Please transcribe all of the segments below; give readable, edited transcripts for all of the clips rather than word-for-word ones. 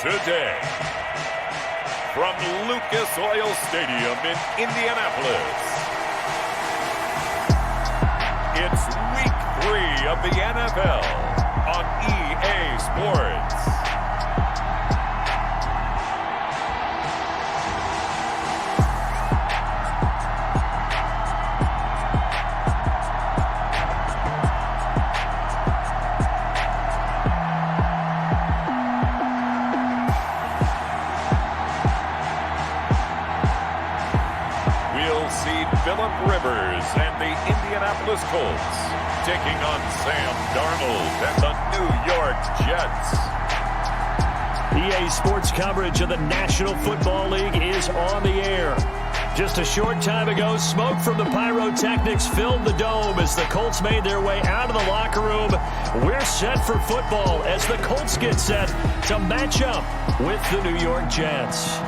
today. From Lucas Oil Stadium in Indianapolis, it's Week 3 of the NFL on EA Sports. Rivers and the Indianapolis Colts taking on Sam Darnold and the New York Jets. EA Sports coverage of the National Football League is on the air. Just a short time ago, smoke from the pyrotechnics filled the dome as the Colts made their way out of the locker room. We're set for football as the Colts get set to match up with the New York Jets.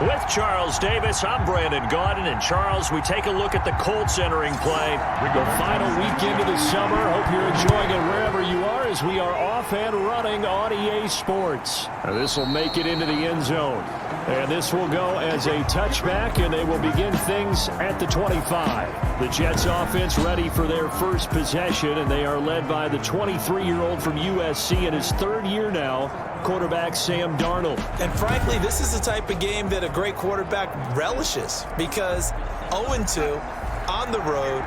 With Charles Davis, I'm Brandon Gaudin. And Charles, we take a look at the Colts entering play. The final weekend of the summer. Hope you're enjoying it wherever you are as we are off and running on EA Sports. This will make it into the end zone. And this will go as a touchback, and they will begin things at the 25. The Jets offense ready for their first possession, and they are led by the 23-year-old from USC in his third year now, quarterback Sam Darnold. And frankly, this is the type of game that a great quarterback relishes because 0-2 on the road,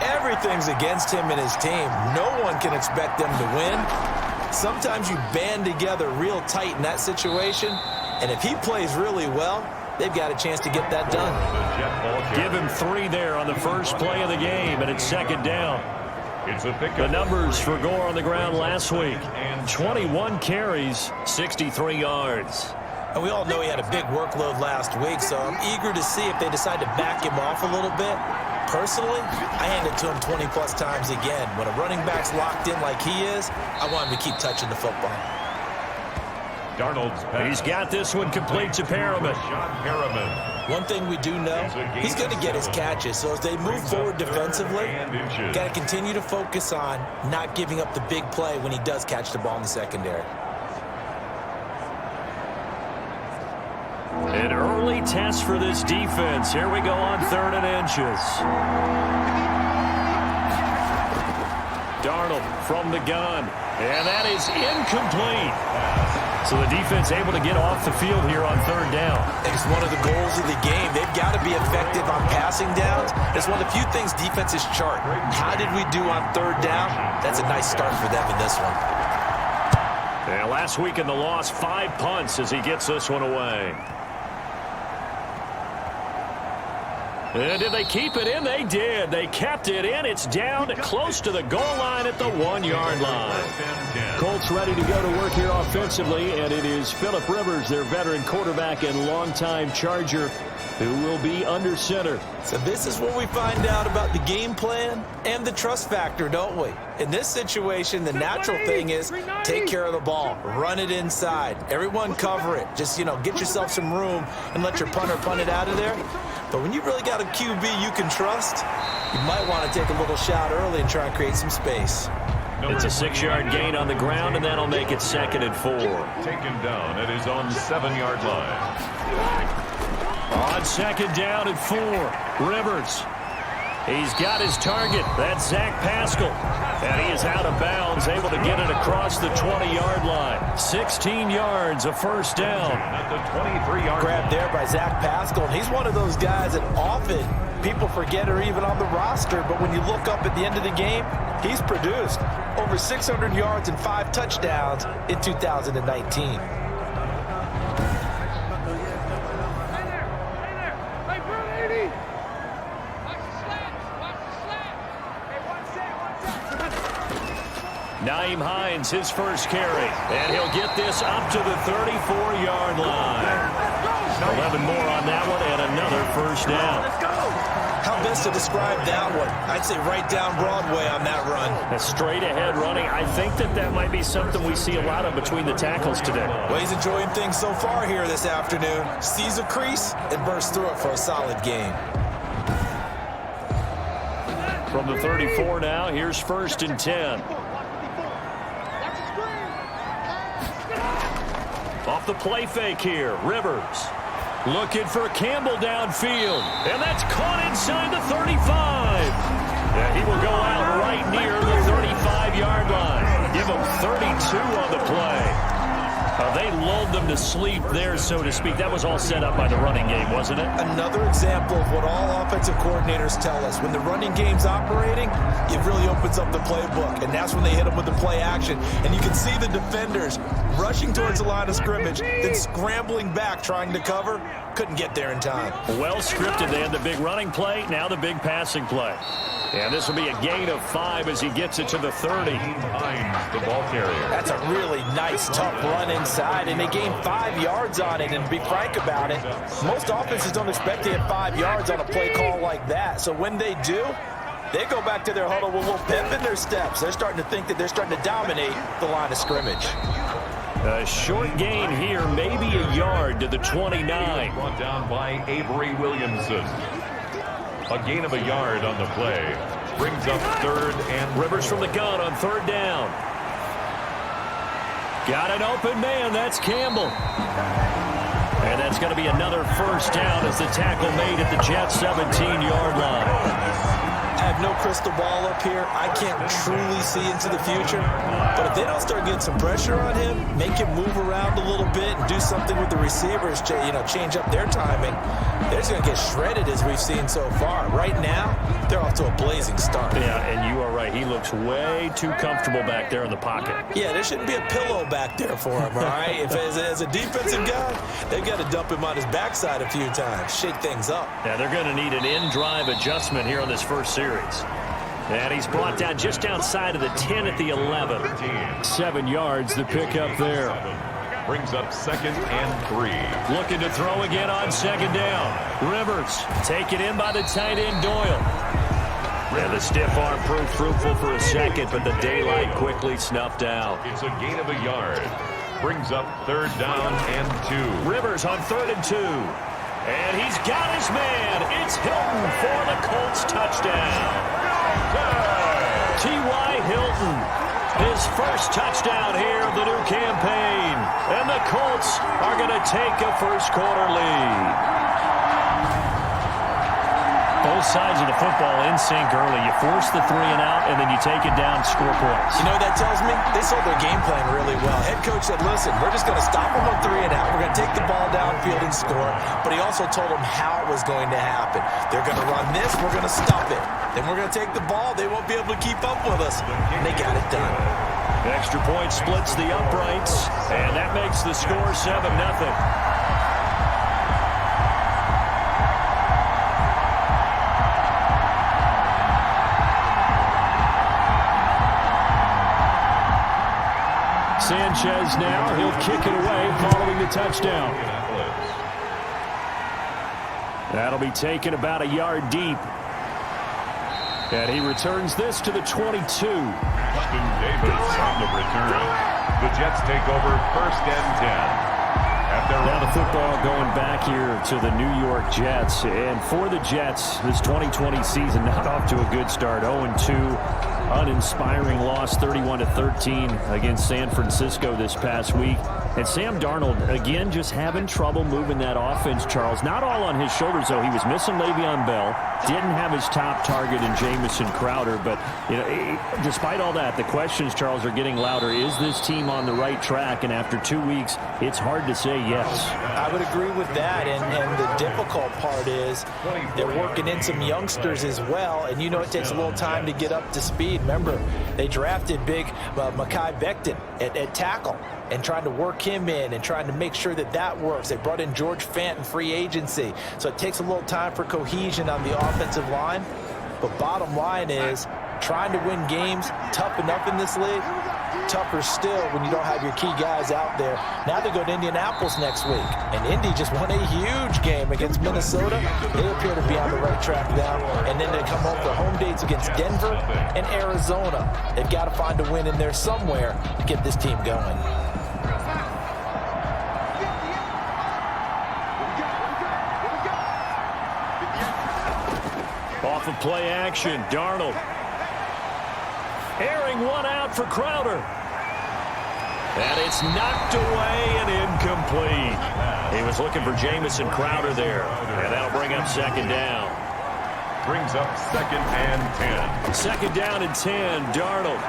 everything's against him and his team. No one can expect them to win. Sometimes you band together real tight in that situation, and if he plays really well, they've got a chance to get that done. Give him 3 there on the first play of the game, and it's second down. The numbers for Gore on the ground last week: 21 carries, 63 yards. And we all know he had a big workload last week, so I'm eager to see if they decide to back him off a little bit. Personally, I hand it to him 20-plus times again. When a running back's locked in like he is, I want him to keep touching the football. He's got this one complete to Perriman. One thing we do know, he's going to get his catches. So as they move forward defensively, got to continue to focus on not giving up the big play when he does catch the ball in the secondary. An early test for this defense. Here we go on 3rd and inches. Darnold from the gun. And that is incomplete. So the defense able to get off the field here on 3rd down. It's one of the goals of the game. They've got to be effective on passing downs. It's one of the few things defenses chart. How did we do on 3rd down? That's a nice start for them in this one. And last week in the loss, 5 punts as he gets this one away. And did they keep it in? They did. They kept it in. It's down close to the goal line at the 1-yard line. Colts ready to go to work here offensively, and it is Phillip Rivers, their veteran quarterback and longtime Charger, who will be under center. So this is where we find out about the game plan and the trust factor, don't we? In this situation, the natural thing is take care of the ball, run it inside, everyone cover it. Just, get yourself some room and let your punter punt it out of there. But when you really got a QB you can trust, you might want to take a little shot early and try and create some space. It's a 6-yard gain on the ground, and that'll make it 2nd and 4. Taken down at his own 7-yard line. On 2nd down and 4, Rivers. He's got his target. That's Zach Pascal. And he is out of bounds, able to get it across the 20-yard line. 16 yards, a first down. At the 23-yard grab there by Zach Pascal. And he's one of those guys that often people forget are even on the roster. But when you look up at the end of the game, he's produced over 600 yards and 5 touchdowns in 2019. Nyheim Hines, his first carry. And he'll get this up to the 34-yard line. 11 more on that one and another first down. How best to describe that one? I'd say right down Broadway on that run. A straight-ahead running. I think that might be something we see a lot of between the tackles today. Well, he's enjoying things so far here this afternoon. Sees a crease and bursts through it for a solid gain. From the 34 now, here's 1st and 10. Off the play fake here, Rivers. Looking for Campbell downfield. And that's caught inside the 35. Yeah, he will go out right near the 35-yard line. Give him 32 on the play. They lulled them to sleep there, so to speak. That was all set up by the running game, wasn't it? Another example of what all offensive coordinators tell us. When the running game's operating, it really opens up the playbook, and that's when they hit them with the play action. And you can see the defenders rushing towards the line of scrimmage, then scrambling back, trying to cover. Couldn't get there in time. Well scripted. They had the big running play, now the big passing play. And this will be a gain of 5 as he gets it to the 30. Finds the ball carrier. That's a really nice, tough run inside, and they gained 5 yards on it. And to be frank about it, most offenses don't expect to hit 5 yards on a play call like that. So when they do, they go back to their huddle with a little pep in their steps. They're starting to think that they're starting to dominate the line of scrimmage. A short gain here, maybe a yard to the 29. Brought down by Avery Williamson. A gain of a yard on the play. Brings up 3rd and Rivers from the gun on 3rd down. Got an open man. That's Campbell. And that's going to be another 1st down as the tackle made at the Jets' 17-yard line. I have no crystal ball up here. I can't truly see into the future. But if they don't start getting some pressure on him, make him move around a little bit and do something with the receivers, change up their timing, they're just going to get shredded as we've seen so far. Right now, they're off to a blazing start. Yeah, and you are right. He looks way too comfortable back there in the pocket. Yeah, there shouldn't be a pillow back there for him, all right? If as a defensive guy, they've got to dump him on his backside a few times, shake things up. Yeah, they're going to need an in-drive adjustment here on this first series. And he's brought down just outside of the 10 at the 11. 7 yards, the pickup there. Brings up 2nd and 3. Looking to throw again on 2nd down. Rivers taken in by the tight end Doyle. And the stiff arm proved fruitful for a second, but the daylight quickly snuffed out. It's a gain of a yard. Brings up 3rd down and 2. Rivers on 3rd and 2. And he's got his man. It's Hilton for the Colts touchdown. T.Y. Hilton, his first touchdown here of the new campaign. And the Colts are going to take a first-quarter lead. Both sides of the football in sync early. You force the 3 and out, and then you take it down, score points. You know what that tells me? They sold their game plan really well. Head coach said, listen, we're just going to stop them on 3 and out. We're going to take the ball downfield and score. But he also told them how it was going to happen. They're going to run this. We're going to stop it. Then we're going to take the ball. They won't be able to keep up with us. And they got it done. Extra point splits the uprights, and that makes the score 7-0. Sanchez now, he'll kick it away following the touchdown. That'll be taken about a yard deep. And he returns this to the 22. Justin Davis on the return. The Jets take over 1st and 10. Now the football going back here to the New York Jets. And for the Jets, this 2020 season not off to a good start. 0-2. Uninspiring loss 31-13 against San Francisco this past week. And Sam Darnold, again, just having trouble moving that offense, Charles. Not all on his shoulders, though. He was missing Le'Veon Bell. Didn't have his top target in Jamison Crowder. But, despite all that, the questions, Charles, are getting louder. Is this team on the right track? And after 2 weeks, it's hard to say yes. I would agree with that. And the difficult part is they're working in some youngsters as well. And it takes a little time to get up to speed. Remember, they drafted big Mekhi Becton at tackle and trying to work him in and trying to make sure that works. They brought in George Fant in free agency. So it takes a little time for cohesion on the offensive line. But bottom line is trying to win games tough enough in this league. tougher still when you don't have your key guys out there. Now they go to Indianapolis next week, and Indy just won a huge game against Minnesota. They appear to be on the right track now, and then they come home for home dates against Denver and Arizona. They've got to find a win in there somewhere to get this team going. Off of play action, Darnold. Airing one out for Crowder. And it's knocked away and incomplete. He was looking for Jamison Crowder there. And that'll bring up second down. Brings up 2nd and 10. Second down and 10, Darnold.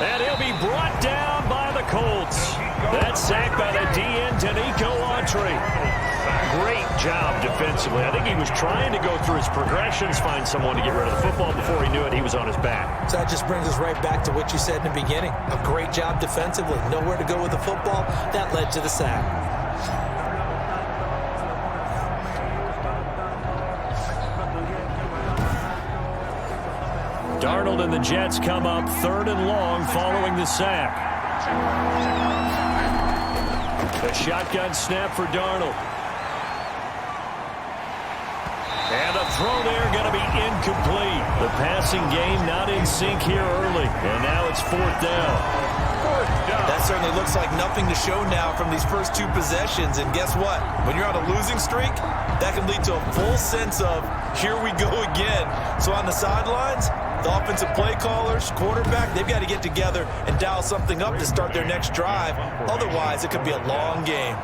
And he'll be brought down by the Colts. That's sacked by the DN, Danico Autry. Great job defensively. I think he was trying to go through his progressions, find someone to get rid of the football. Before he knew it, he was on his back. So that just brings us right back to what you said in the beginning. A great job defensively. Nowhere to go with the football. That led to the sack. Darnold and the Jets come up 3rd and long following the sack. The shotgun snap for Darnold. And the throw there going to be incomplete. The passing game not in sync here early. And now it's 4th down. That certainly looks like nothing to show now from these first 2 possessions. And guess what? When you're on a losing streak, that can lead to a full sense of, here we go again. So on the sidelines, the offensive play callers, quarterback, they've got to get together and dial something up to start their next drive. Otherwise, it could be a long game.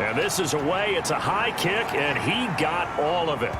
And this is away. It's a high kick, and he got all of it.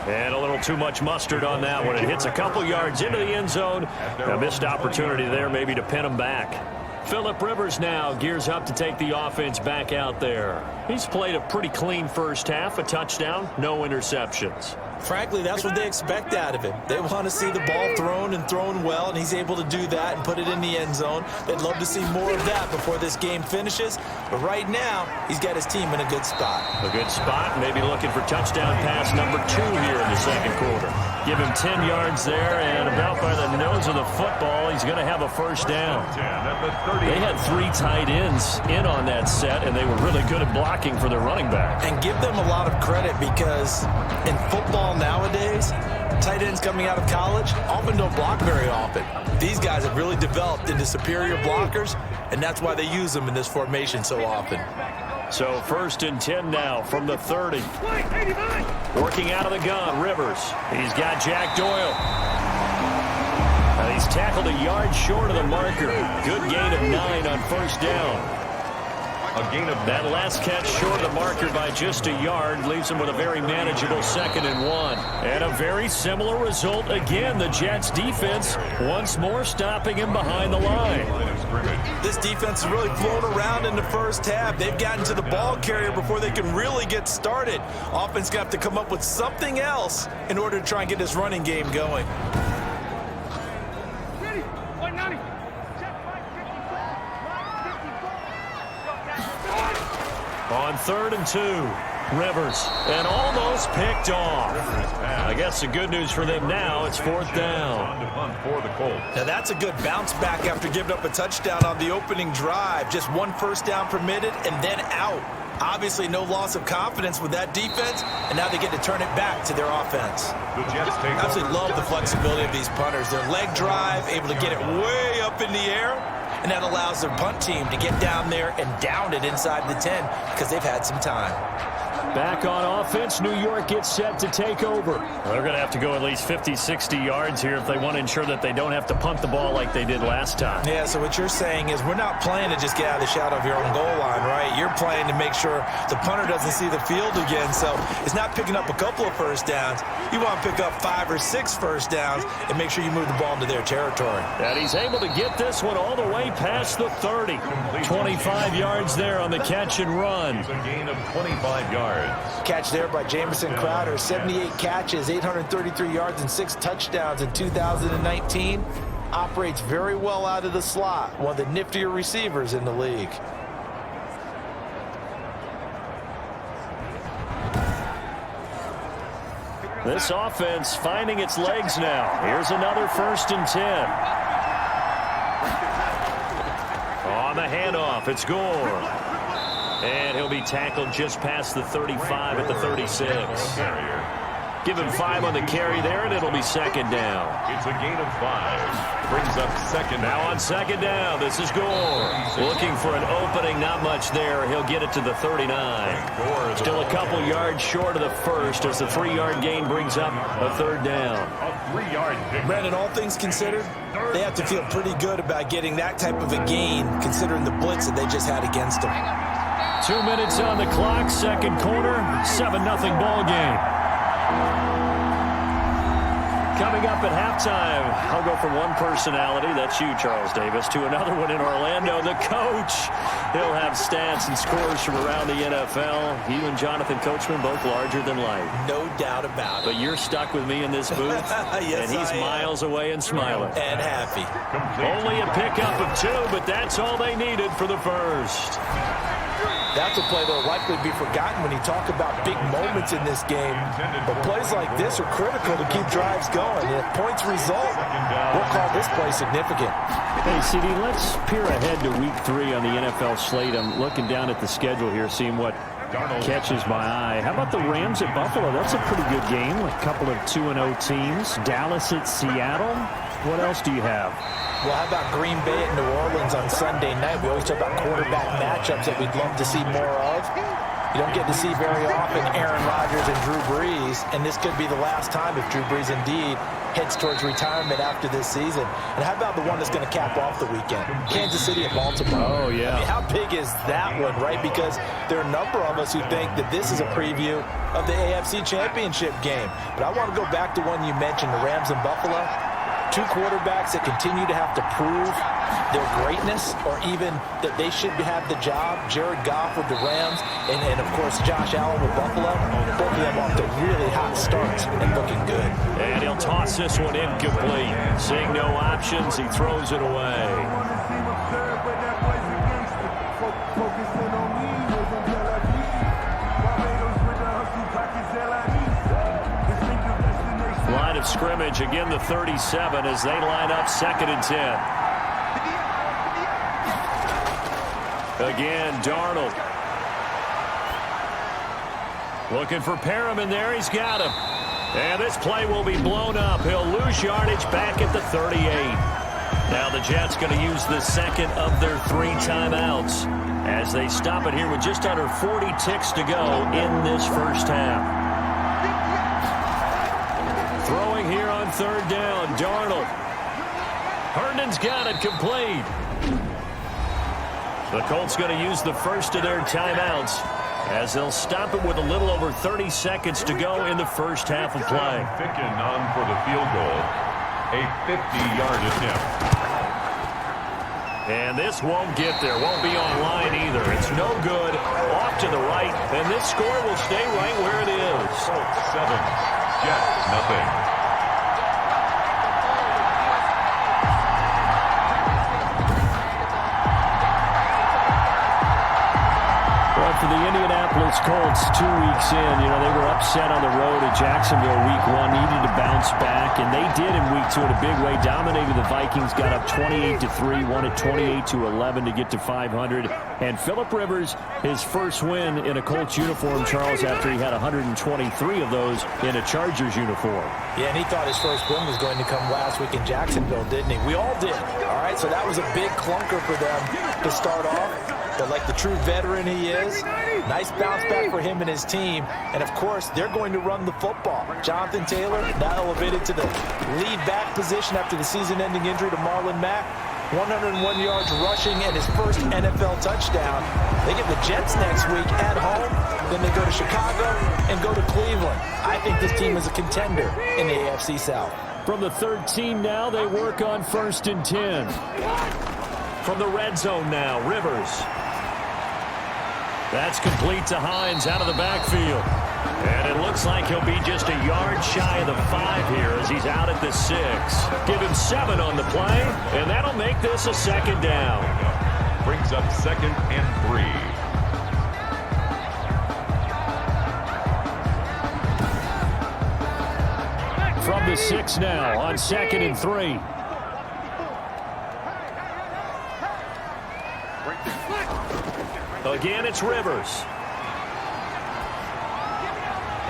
And a little too much mustard on that one. It hits a couple yards into the end zone. A missed opportunity there maybe to pin him back. Phillip Rivers now gears up to take the offense back out there. He's played a pretty clean first half, a touchdown, no interceptions. Frankly, that's what they expect out of him. They want to see the ball thrown and thrown well, and he's able to do that and put it in the end zone. They'd love to see more of that before this game finishes. But right now, he's got his team in a good spot. A good spot, maybe looking for touchdown pass number 2 here in the second quarter. Give him 10 yards there, and about by the nose of the football, he's going to have a first down. They had 3 tight ends in on that set, and they were really good at blocking for their running back. And give them a lot of credit because in football nowadays, tight ends coming out of college often don't block very often. These guys have really developed into superior blockers, and that's why they use them in this formation so often. So 1st and 10 now from the 30. Working out of the gun, Rivers. He's got Jack Doyle. He's tackled a yard short of the marker. Good gain of 9 on first down. A gain of that last catch short of the marker by just a yard leaves him with a very manageable 2nd and 1. And a very similar result again. The Jets defense once more stopping him behind the line. This defense has really flown around in the first half. They've gotten to the ball carrier before they can really get started. Offense got to come up with something else in order to try and get this running game going. On 3rd and 2, Rivers, and almost picked off. I guess the good news for them now, it's 4th down. Now that's a good bounce back after giving up a touchdown on the opening drive. Just 1 first down permitted and then out. Obviously no loss of confidence with that defense, and now they get to turn it back to their offense. I absolutely love the flexibility of these punters. Their leg drive, able to get it way up in the air, and that allows their punt team to get down there and down it inside the 10 because they've had some time. Back on offense, New York gets set to take over. Well, they're going to have to go at least 50, 60 yards here if they want to ensure that they don't have to punt the ball like they did last time. Yeah, so what you're saying is we're not playing to just get out of the shadow of your own goal line, right? You're playing to make sure the punter doesn't see the field again. So it's not picking up a couple of first downs. You want to pick up 5 or 6 first downs and make sure you move the ball into their territory. And he's able to get this one all the way past the 30. 25 yards there on the catch and run. A gain of 25 yards. Catch there by Jamison Crowder. 78 catches, 833 yards, and 6 touchdowns in 2019. Operates very well out of the slot. One of the niftier receivers in the league. This offense finding its legs now. Here's another 1st and 10. On the handoff, it's Gore. And he'll be tackled just past the 35 at the 36. Give him 5 on the carry there, and it'll be 2nd down. It's a gain of 5. Brings up 2nd. Now on 2nd down, this is Gore. Looking for an opening, not much there. He'll get it to the 39. Still a couple yards short of the first as the 3-yard gain brings up a 3rd down. A 3-yard pick. Brandon, all things considered, they have to feel pretty good about getting that type of a gain considering the blitz that they just had against them. 2 minutes on the clock, 2nd quarter, 7-0 ball game. Coming up at halftime, I'll go from one personality, that's you, Charles Davis, to another one in Orlando, the coach. He'll have stats and scores from around the NFL. You and Jonathan Coachman, both larger than life. No doubt about it. But you're stuck with me in this booth, yes, and he's miles away and smiling. And happy. Only a pickup of 2, but that's all they needed for the first. That's a play that will likely be forgotten when you talk about big moments in this game. But plays like this are critical to keep drives going. And if points result, we'll call this play significant. Hey, CD, let's peer ahead to Week 3 on the NFL slate. I'm looking down at the schedule here, seeing what catches my eye. How about the Rams at Buffalo? That's a pretty good game. A couple of 2-0 teams. Dallas at Seattle. What else do you have? Well, how about Green Bay at New Orleans on Sunday night? We always talk about quarterback matchups that we'd love to see more of. You don't get to see very often Aaron Rodgers and Drew Brees, and this could be the last time if Drew Brees indeed heads towards retirement after this season. And how about the one that's going to cap off the weekend? Kansas City at Baltimore. Oh, yeah. I mean, how big is that one, right? Because there are a number of us who think that this is a preview of the AFC Championship game. But I want to go back to one you mentioned, the Rams and Buffalo. 2 quarterbacks that continue to have to prove their greatness or even that they should have the job. Jared Goff with the Rams and of course, Josh Allen with Buffalo. Both of them off to really hot starts and looking good. And he'll toss this one incomplete. Seeing no options, he throws it away. Line of scrimmage, again the 37 as they line up 2nd and 10. Again, Darnold. Looking for Perriman there, he's got him. And this play will be blown up. He'll lose yardage back at the 38. Now the Jets going to use the 2nd of their 3 timeouts as they stop it here with just under 40 ticks to go in this first half. Throwing here on 3rd down, Darnold. Herndon's got it complete. The Colts going to use the first of their timeouts as they'll stop it with a little over 30 seconds to go in the first half of play. Picking on for the field goal. A 50-yard attempt. And this won't get there. Won't be on line either. It's no good. Off to the right. And this score will stay right where it is. 7. Jets, nothing. For the Indianapolis Colts, 2 weeks in, they were upset on the road at Jacksonville week 1, needed to bounce back, and they did in week 2 in a big way. Dominated the Vikings, got up 28-3, won it 28-11 to get to 500. And Phillip Rivers, his first win in a Colts uniform, Charles, after he had 123 of those in a Chargers uniform. Yeah, and he thought his first win was going to come last week in Jacksonville, didn't he? We all did. All right, so that was a big clunker for them to start off. But like the true veteran he is, nice bounce back for him and his team. And, of course, they're going to run the football. Jonathan Taylor now elevated to the lead back position after the season-ending injury to Marlon Mack. 101 yards rushing and his first NFL touchdown. They get the Jets next week at home. Then they go to Chicago and go to Cleveland. I think this team is a contender in the AFC South. From the 13 now, they work on 1st and 10. From the red zone now, Rivers. That's complete to Hines out of the backfield. And it looks like he'll be just a yard shy of the 5 here as he's out at the 6. Give him 7 on the play, and that'll make this a 2nd down. Brings up 2nd and 3. from the 6 now on 2nd and 3. Again, it's Rivers.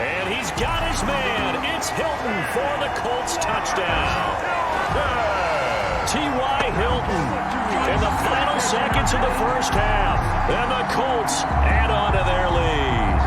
And he's got his man. It's Hilton for the Colts touchdown. T.Y. Hilton in the final seconds of the first half. And the Colts add on to their lead.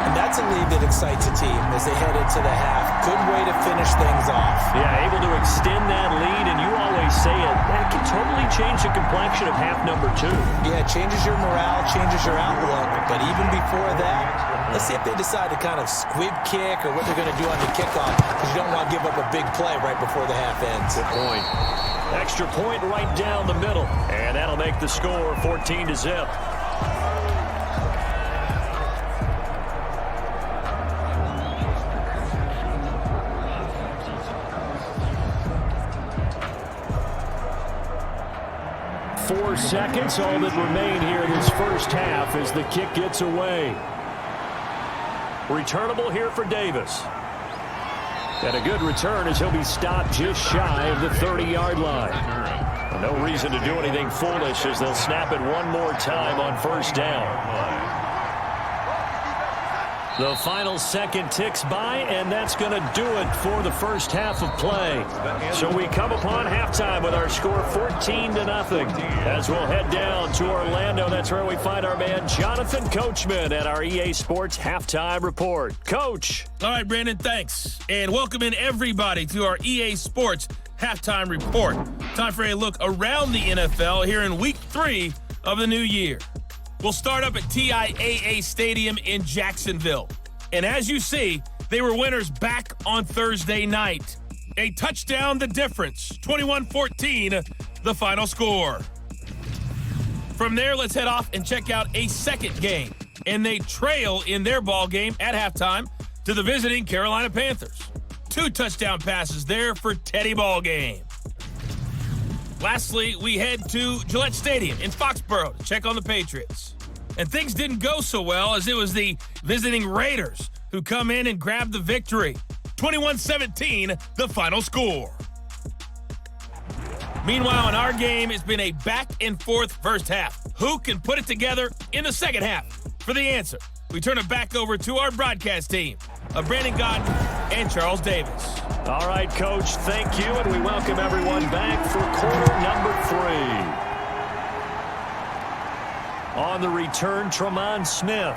And that's a lead that excites a team as they head into the half. Good way to finish things off. Yeah, able to extend that lead, and you always say it, that can totally change the complexion of half number 2. Yeah, it changes your morale, changes your outlook. But even before that, let's see if they decide to kind of squib kick or what they're going to do on the kickoff, because you don't want to give up a big play right before the half ends. Good point. Extra point right down the middle, and that'll make the score 14-0. Four seconds, all that remain here in this first half as the kick gets away. Returnable here for Davis. And a good return as he'll be stopped just shy of the 30-yard line. No reason to do anything foolish as they'll snap it one more time on first down. The final second ticks by, and that's going to do it for the first half of play. So we come upon halftime with our score 14-0 as we'll head down to Orlando. That's where we find our man Jonathan Coachman at our EA Sports Halftime Report. Coach. All right, Brandon, thanks. And welcome in everybody to our EA Sports Halftime Report. Time for a look around the NFL here in Week 3 of the new year. We'll start up at TIAA Stadium in Jacksonville. And as you see, they were winners back on Thursday night. A touchdown, the difference. 21-14, the final score. From there, let's head off and check out a second game. And they trail in their ball game at halftime to the visiting Carolina Panthers. 2 touchdown passes there for Teddy Ballgame. Lastly, we head to Gillette Stadium in Foxborough to check on the Patriots. And things didn't go so well as it was the visiting Raiders who come in and grab the victory. 21-17, the final score. Meanwhile, in our game, it's been a back-and-forth first half. Who can put it together in the second half? For the answer, we turn it back over to our broadcast team of Brandon Godden and Charles Davis. All right, Coach, thank you, and we welcome everyone back for quarter number 3. On the return, Tremont Smith.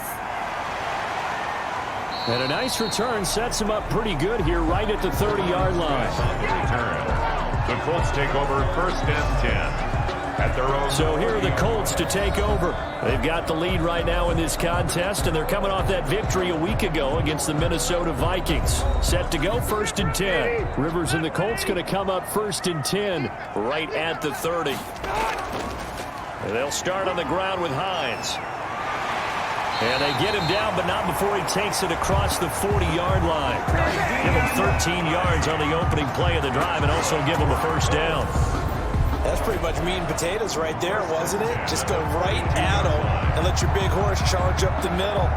And a nice return sets him up pretty good here right at the 30-yard line. The Colts take over 1st and 10 at their own. So here are the Colts to take over. They've got the lead right now in this contest, and they're coming off that victory a week ago against the Minnesota Vikings. Set to go 1st and 10. Rivers and the Colts going to come up 1st and 10 right at the 30. They'll start on the ground with Hines. And they get him down, but not before he takes it across the 40-yard line. Give him 13 yards on the opening play of the drive and also give him a first down. That's pretty much meat and potatoes right there, wasn't it? Just go right at him and let your big horse charge up the middle.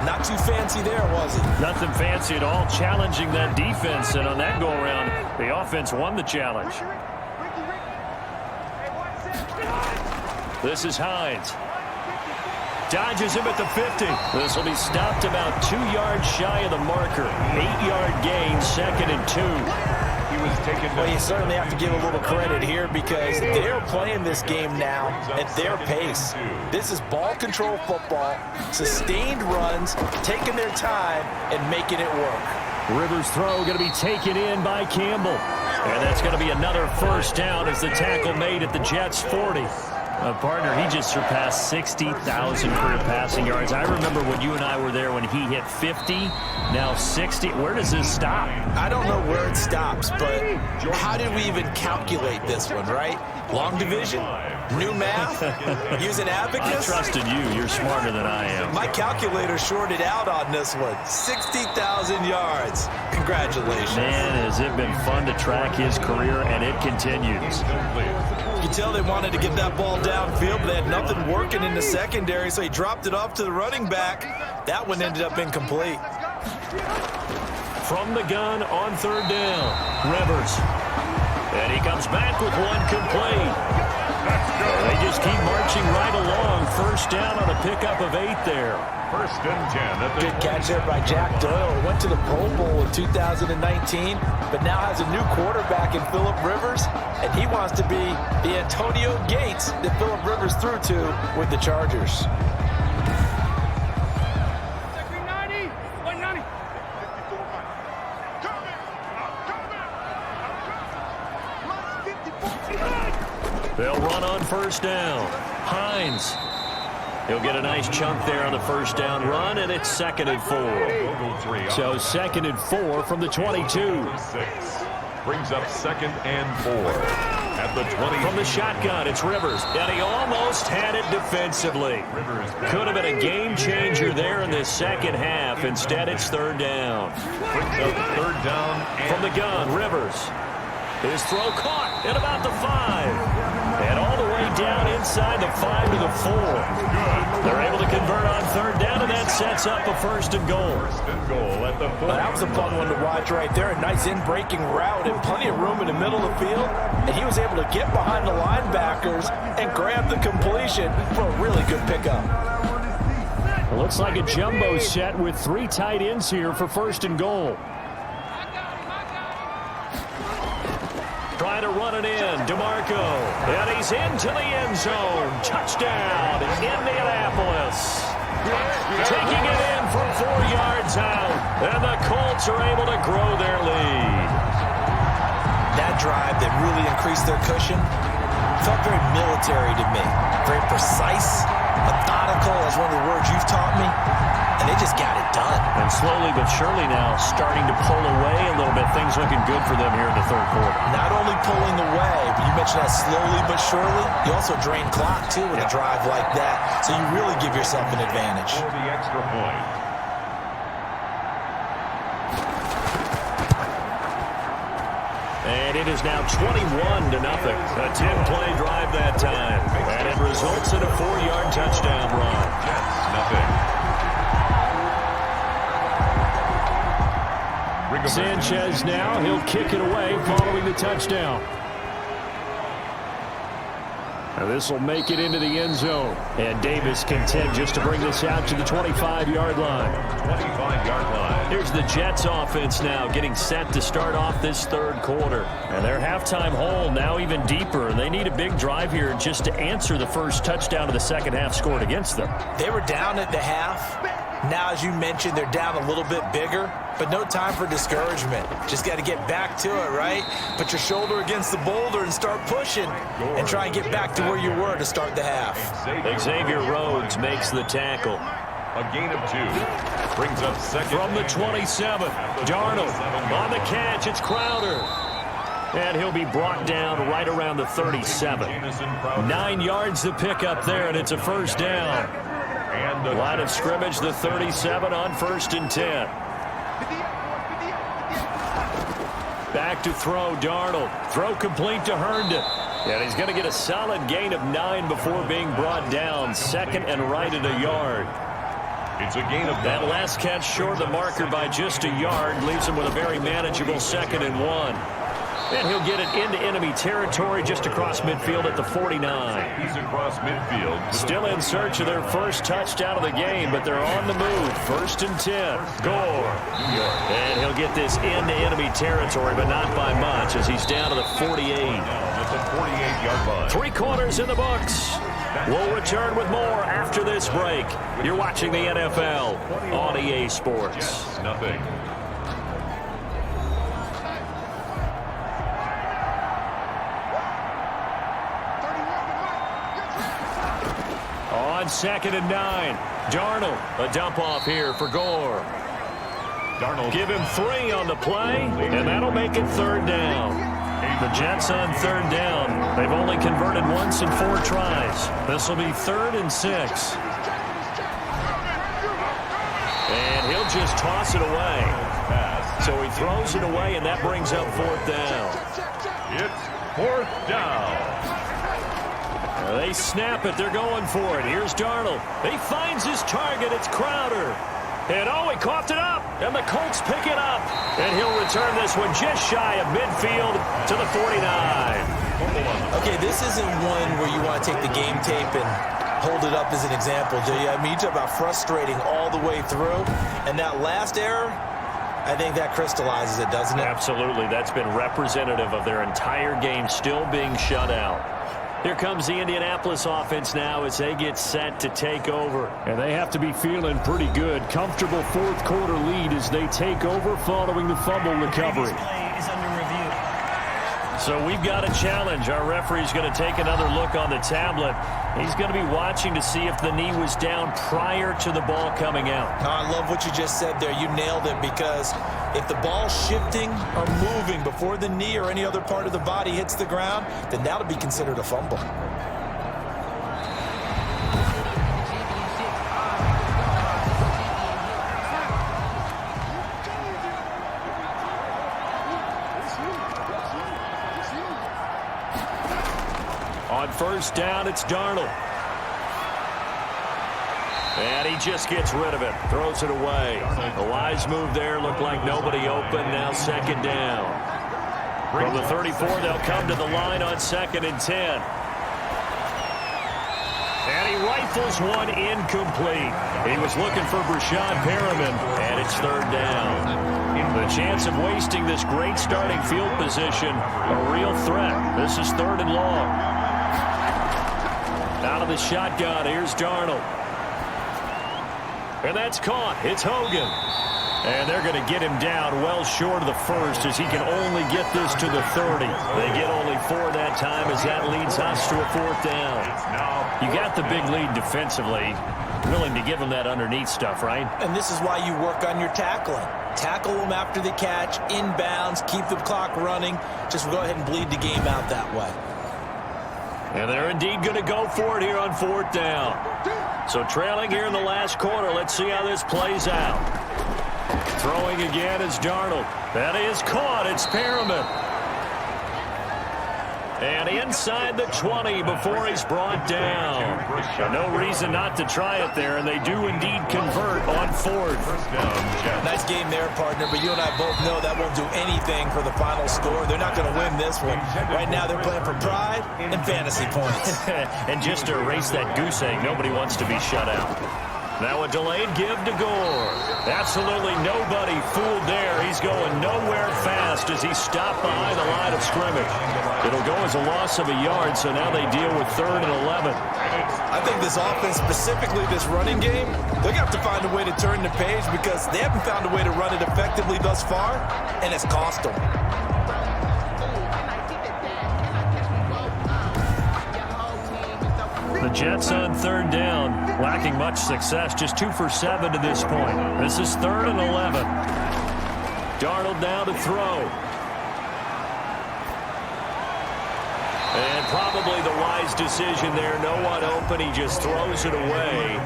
Not too fancy there, was it? Nothing fancy at all, challenging that defense. And on that go-around, the offense won the challenge. This is Hines. Dodges him at the 50. This will be stopped about 2 yards shy of the marker. 8-yard gain, 2nd and 2. He was taken. Well, you certainly have to give a little credit here because they're playing this game now at their pace. This is ball control football, sustained runs, taking their time and making it work. Rivers' throw going to be taken in by Campbell. And that's going to be another first down as the tackle made at the Jets' 40. Partner, he just surpassed 60,000 career passing yards. I remember when you and I were there when he hit 50, now 60. Where does this stop? I don't know where it stops, but how did we even calculate this one, right? Long division? New math? Using abacus? I trusted you. You're smarter than I am. My calculator shorted out on this one. 60,000 yards. Congratulations. Man, has it been fun to track his career, and it continues. You can tell they wanted to get that ball downfield, but they had nothing working in the secondary, so he dropped it off to the running back. That one ended up incomplete. From the gun on third down. Rivers. And he comes back with one complete. They just keep marching right along. First down on a pickup of 8 there. First and 10. Good catch there by Jack Doyle. Went to the Pro Bowl in 2019, but now has a new quarterback in Phillip Rivers, and he wants to be the Antonio Gates that Phillip Rivers threw to with the Chargers. They'll run on first down. Hines. He'll get a nice chunk there on the first down run, and it's 2nd and 4. So 2nd and 4 from the 22. Brings up 2nd and 4 at the 20. From the shotgun, it's Rivers, and he almost had it defensively. Could have been a game changer there in this second half. Instead, it's 3rd down. Brings up 3rd down. From the gun, Rivers. His throw caught at about the 5. And all the way down inside the 5 to the 4. They're able to convert on 3rd down, and that sets up a 1st and goal. First and goal at the 4. That was a fun one to watch right there. A nice in-breaking route and plenty of room in the middle of the field. And he was able to get behind the linebackers and grab the completion for a really good pickup. It looks like a jumbo set with 3 tight ends here for 1st and goal. Trying to run it in, DeMarco, and he's into the end zone. Touchdown, Indianapolis. Taking it in from 4 yards out, and the Colts are able to grow their lead. That drive that really increased their cushion felt very military to me. Very precise, methodical, as one of the words you've taught me, and they just got it done. And slowly but surely now starting to pull away a little bit. Things looking good for them here in the 3rd quarter. Not only pulling away, but you mentioned that slowly but surely. You also drain clock, too, with a drive like that. So you really give yourself an advantage. For the extra point. And it is now 21-0. A 10-play drive that time. And it results in a 4-yard touchdown run. Jets, nothing. Sanchez now, he'll kick it away following the touchdown. Now this will make it into the end zone. And Davis content just to bring this out to the 25-yard line. 25-yard line. Here's the Jets offense now getting set to start off this 3rd quarter. And their halftime hole now even deeper. They need a big drive here just to answer the first touchdown of the second half scored against them. They were down at the half. Now, as you mentioned, they're down a little bit bigger, but no time for discouragement. Just got to get back to it, right? Put your shoulder against the boulder and start pushing and try and get back to where you were to start the half. Xavier Rhodes makes the tackle. A gain of 2. Brings up 2nd. From the 27, Darnold on the catch. It's Crowder. And he'll be brought down right around the 37. 9 yards to pick up there, and it's a 1st down. Line of scrimmage, the 37 on 1st and 10. Back to throw, Darnold. Throw complete to Herndon. And he's going to get a solid gain of 9 before being brought down. 2nd and right at a yard. It's a gain of 9. That last catch short of the marker by just a yard leaves him with a very manageable 2nd and 1. And he'll get it into enemy territory just across midfield at the 49. He's across midfield. Still in search of their first touchdown of the game, but they're on the move. 1st and 10. Gore. And he'll get this into enemy territory, but not by much as he's down to the 48. At the 48-yard line. 3 quarters in the books. We'll return with more after this break. You're watching the NFL on EA Sports. Jets, nothing. On 2nd and 9, Darnold, a dump off here for Gore. Darnold. Give him 3 on the play, and that'll make it 3rd down. The Jets on 3rd down. They've only converted once in 4 tries. This will be 3rd and 6. And he'll just toss it away. So he throws it away, and that brings up 4th down. It's 4th down. They snap it. They're going for it. Here's Darnold. He finds his target. It's Crowder. And oh, he coughed it up. And the Colts pick it up. And he'll return this one just shy of midfield to the 49. Okay, this isn't one where you want to take the game tape and hold it up as an example, do you? I mean, you talk about frustrating all the way through. And that last error, I think that crystallizes it, doesn't it? Absolutely. That's been representative of their entire game still being shut out. Here comes the Indianapolis offense now as they get set to take over. And they have to be feeling pretty good. Comfortable fourth quarter lead as they take over following the fumble recovery. So we've got a challenge. Our referee's going to take another look on the tablet. He's going to be watching to see if the knee was down prior to the ball coming out. I love what you just said there. You nailed it, because if the ball's shifting or moving before the knee or any other part of the body hits the ground, then that'll be considered a fumble. On first down, it's Darnold. And he just gets rid of it. Throws it away. A wise move there. Looked like nobody open. Now second down. From the 34, they'll come to the line on 2nd and 10. And he rifles one incomplete. He was looking for Brashad Perriman, and it's 3rd down. The chance of wasting this great starting field position, a real threat. This is 3rd and long. Out of the shotgun, here's Darnold. And that's caught. It's Hogan. And they're going to get him down well short of the first as he can only get this to the 30. They get only 4 that time as that leads us to a 4th down. You got the big lead defensively. Willing to give him that underneath stuff, right? And this is why you work on your tackling. Tackle them after the catch, inbounds, keep the clock running. Just go ahead and bleed the game out that way. And they're indeed going to go for it here on 4th down. So trailing here in the last quarter. Let's see how this plays out. Throwing again is Darnold. That is caught. It's Perriman. And inside the 20 before he's brought down. No reason not to try it there, and they do indeed convert on 4th. Nice game there, partner, but you and I both know that won't do anything for the final score. They're not going to win this one. Right now they're playing for pride and fantasy points. And just to erase that goose egg, nobody wants to be shut out. Now a delayed give to Gore. Absolutely nobody fooled there. He's going nowhere fast as he's stopped behind the line of scrimmage. It'll go as a loss of a yard, so now they deal with 3rd and 11. I think this offense, specifically this running game, they're going to have to find a way to turn the page because they haven't found a way to run it effectively thus far, and it's cost them. The Jets on 3rd down, lacking much success, just 2 for 7 to this point. This is 3rd and 11. Darnold now to throw. And probably the wise decision there. No one open. He just throws it away.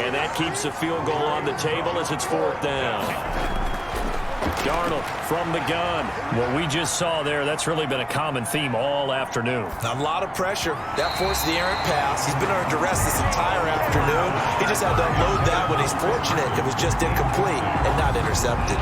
And that keeps the field goal on the table as it's 4th down. Darnold from the gun. What we just saw there, that's really been a common theme all afternoon. A lot of pressure. That forced the errant pass. He's been under duress this entire afternoon. He just had to unload that when he's fortunate. It was just incomplete and not intercepted.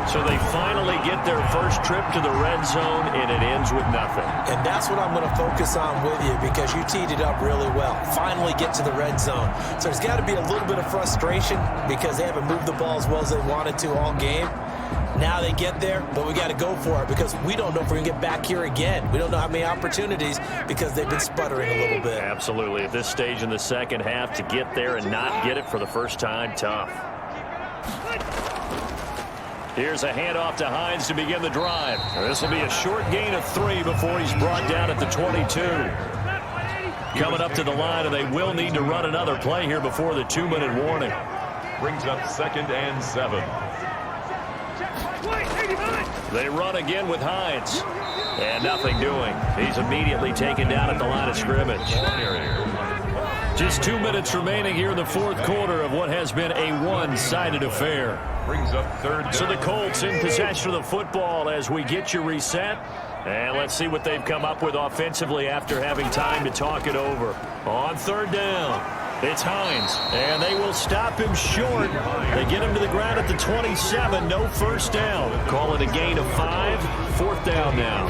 So they finally get their first trip to the red zone, and it ends with nothing. And that's what I'm going to focus on with you because you teed it up really well. Finally get to the red zone. So there's got to be a little bit of frustration because they haven't moved the ball as well as they wanted to all game. Now they get there, but we got to go for it because we don't know if we're going to get back here again. We don't know how many opportunities because they've been sputtering a little bit. Absolutely. At this stage in the second half, to get there and not get it for the first time, tough. Here's a handoff to Hines to begin the drive. This will be a short gain of 3 before he's brought down at the 22. Coming up to the line, and they will need to run another play here before the 2-minute warning. Brings up 2nd and 7. They run again with Hines. And nothing doing. He's immediately taken down at the line of scrimmage. Just 2 minutes remaining here in the fourth quarter of what has been a one-sided affair. Brings up 3rd down. So the Colts in possession of the football as we get you reset. And let's see what they've come up with offensively after having time to talk it over. On 3rd down. It's Hines, and they will stop him short. They get him to the ground at the 27, no first down. Call it a gain of 5, 4th down now.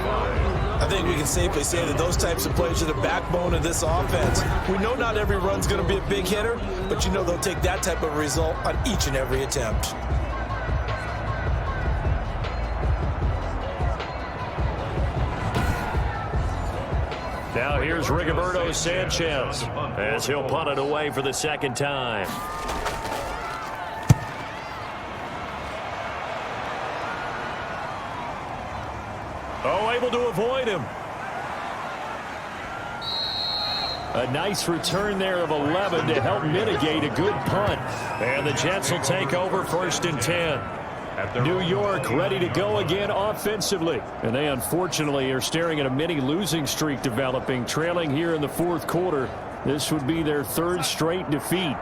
I think we can safely say that those types of plays are the backbone of this offense. We know not every run's going to be a big hitter, but you know they'll take that type of result on each and every attempt. Now here's Rigoberto Sanchez as he'll punt it away for the second time. Oh, able to avoid him. A nice return there of 11 to help mitigate a good punt. And the Jets will take over 1st and 10. New York ready to go again offensively. And they unfortunately are staring at a mini losing streak developing, trailing here in the 4th quarter. This would be their 3rd straight defeat.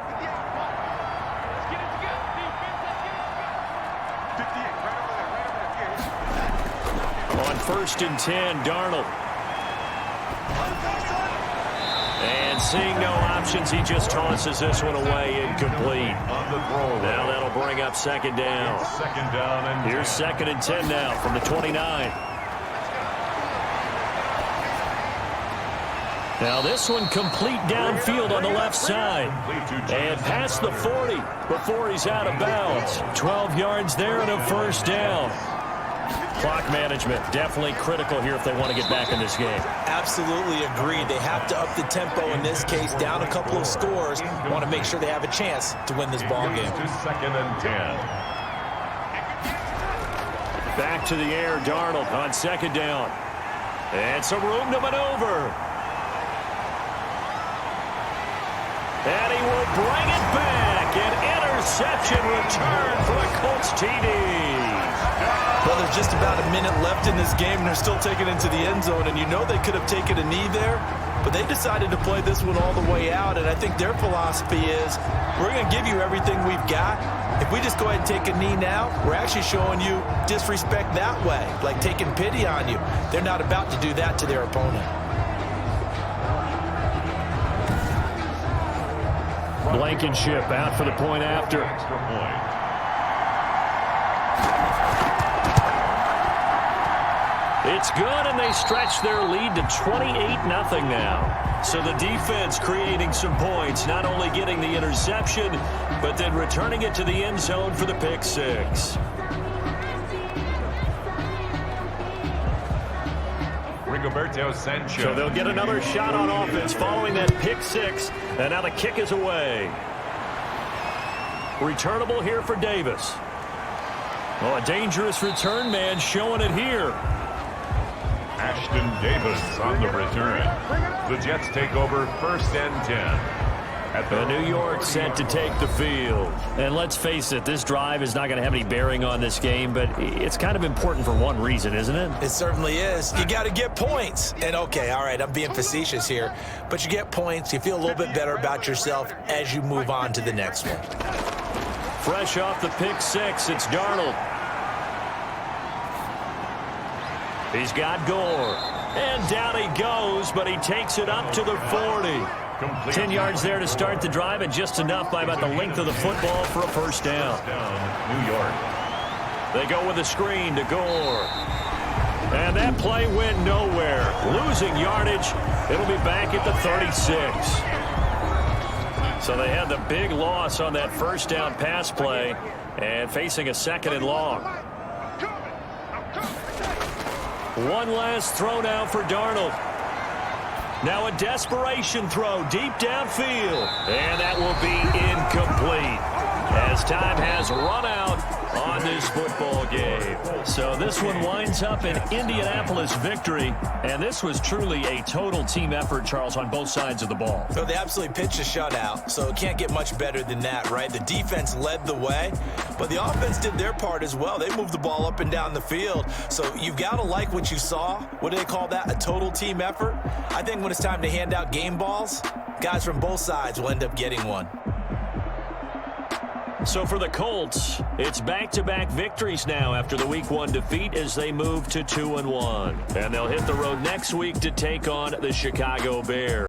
On 1st and 10, Darnold. And seeing no options, he just tosses this one away incomplete. Now that'll bring up 2nd down. Here's 2nd and 10 now from the 29. Now this one complete downfield on the left side. And past the 40 before he's out of bounds. 12 yards there and a first down. Clock management definitely critical here if they want to get back in this game. Absolutely agreed. They have to up the tempo in this case, down a couple of scores. Want to make sure they have a chance to win this ball game. 2nd and 10. Back to the air, Darnold on 2nd down. And some room to maneuver. And he will bring it back. An interception return for a Colts TD. Well, there's just about a minute left in this game, and they're still taking it into the end zone. And you know they could have taken a knee there, but they decided to play this one all the way out. And I think their philosophy is, we're going to give you everything we've got. If we just go ahead and take a knee now, we're actually showing you disrespect that way, like taking pity on you. They're not about to do that to their opponent. Blankenship out for the point after. It's good, and they stretch their lead to 28-0 now. So the defense creating some points, not only getting the interception, but then returning it to the end zone for the pick 6. Rigoberto Sanchez. So they'll get another shot on offense following that pick 6, and now the kick is away. Returnable here for Davis. Oh, a dangerous return man showing it here. Ashton Davis on the return. The Jets take over 1st and 10. At the New York set to take the field. And let's face it, this drive is not going to have any bearing on this game, but it's kind of important for one reason, isn't it? It certainly is. You got to get points. And okay, all right, I'm being facetious here, but you get points, you feel a little bit better about yourself as you move on to the next one. Fresh off the pick 6, it's Darnold. He's got Gore. And down he goes, but he takes it up to the 40. 10 yards there to start the drive, and just enough by about the length of the football for a first down. New York. They go with a screen to Gore. And that play went nowhere. Losing yardage. It'll be back at the 36. So they had the big loss on that first down pass play and facing a 2nd and long. One last throw now for Darnold. Now a desperation throw deep downfield. And that will be incomplete as time has run out on this football game. So this one winds up an Indianapolis victory. And this was truly a total team effort, Charles, on both sides of the ball. So they absolutely pitched a shutout, so it can't get much better than that, right? The defense led the way, but the offense did their part as well. They moved the ball up and down the field. So you've got to like what you saw. What do they call that? A total team effort? I think when it's time to hand out game balls, guys from both sides will end up getting one. So for the Colts, it's back-to-back victories now after the Week 1 defeat as they move to 2-1. And they'll hit the road next week to take on the Chicago Bears.